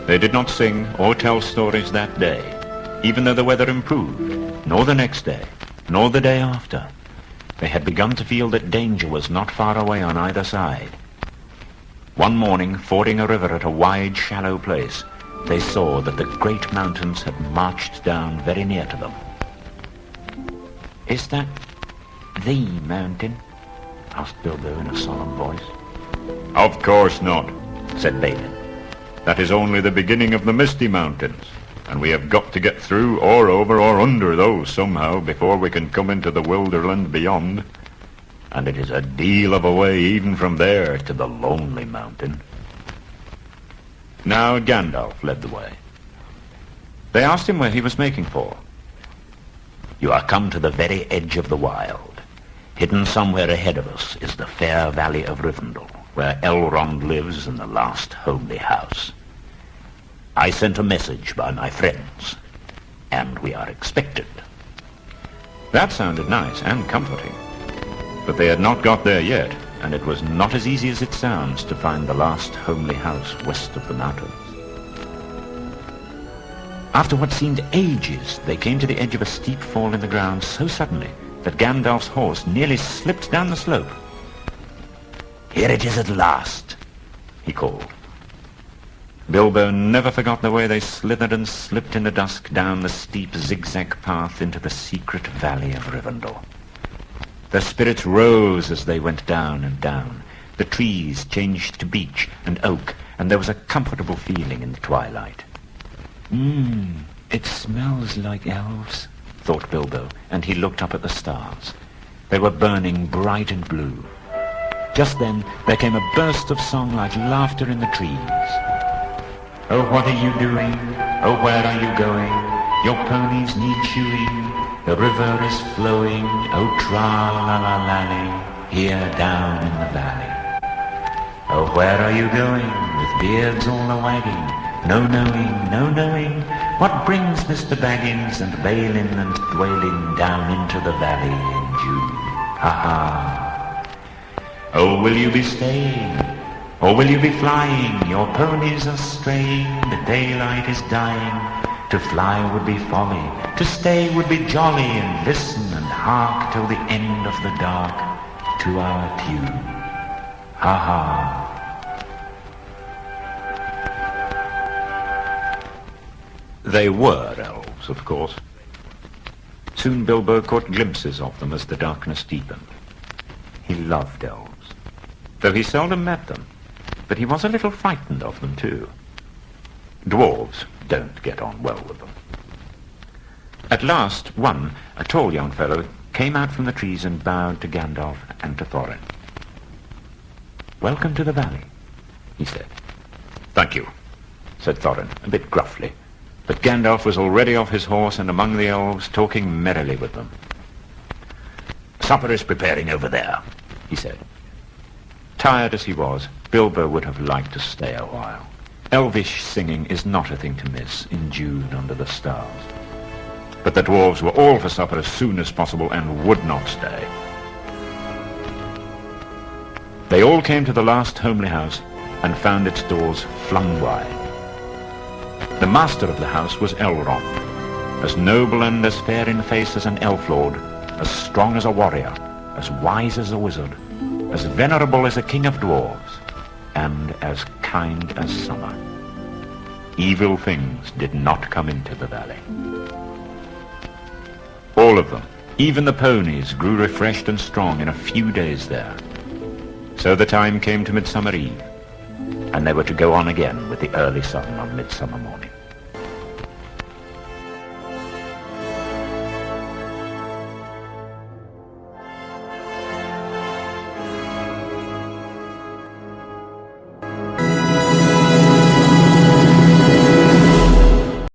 They did not sing or tell stories that day, even though the weather improved, nor the next day, nor the day after. They had begun to feel that danger was not far away on either side. One morning, fording a river at a wide, shallow place, they saw that the great mountains had marched down very near to them. "Is that the mountain?" asked Bilbo in a solemn voice. Of course not, said Balin. That is only the beginning of the Misty Mountains, and we have got to get through or over or under those somehow before we can come into the Wilderland beyond. And it is a deal of a way even from there to the Lonely Mountain. Now Gandalf led the way. They asked him where he was making for. "You are come to the very edge of the wild. Hidden somewhere ahead of us is the fair valley of Rivendell, where Elrond lives in the last homely house. I sent a message by my friends, and we are expected." That sounded nice and comforting. But they had not got there yet, and it was not as easy as it sounds to find the last homely house west of the mountains. After what seemed ages, they came to the edge of a steep fall in the ground so suddenly that Gandalf's horse nearly slipped down the slope. "Here it is at last," he called. Bilbo never forgot the way they slithered and slipped in the dusk down the steep zigzag path into the secret valley of Rivendell. Their spirits rose as they went down and down. The trees changed to beech and oak, and there was a comfortable feeling in the twilight. It smells like elves," thought Bilbo, and he looked up at the stars. They were burning bright and blue. Just then there came a burst of song like laughter in the trees. "Oh, what are you doing? Oh, where are you going? Your ponies need shoeing. The river is flowing, oh tra-la-la-lally, here down in the valley. Oh, where are you going, with beards all a-wagging? No knowing, what brings Mr. Baggins and Balin and Dwalin down into the valley in June? Ha-ha! Oh, will you be staying, or will you be flying? Your ponies are straying, the daylight is dying. To fly would be folly, to stay would be jolly, and listen and hark till the end of the dark to our tune. Ha-ha! They were elves, of course. Soon Bilbo caught glimpses of them as the darkness deepened. He loved elves, though he seldom met them, but he was a little frightened of them too. Dwarves don't get on well with them. At last, one, a tall young fellow, came out from the trees and bowed to Gandalf and to Thorin. "Welcome to the valley," he said. "Thank you," said Thorin, a bit gruffly, but Gandalf was already off his horse and among the elves, talking merrily with them. "Supper is preparing over there," he said. Tired as he was, Bilbo would have liked to stay a while. Elvish singing is not a thing to miss in June under the stars. But the dwarves were all for supper as soon as possible and would not stay. They all came to the last homely house and found its doors flung wide. The master of the house was Elrond, as noble and as fair in face as an elf lord, as strong as a warrior, as wise as a wizard, as venerable as a king of dwarves, and as kind as summer. Evil things did not come into the valley. All of them, even the ponies, grew refreshed and strong in a few days there. So the time came to Midsummer Eve, and they were to go on again with the early sun on Midsummer morning.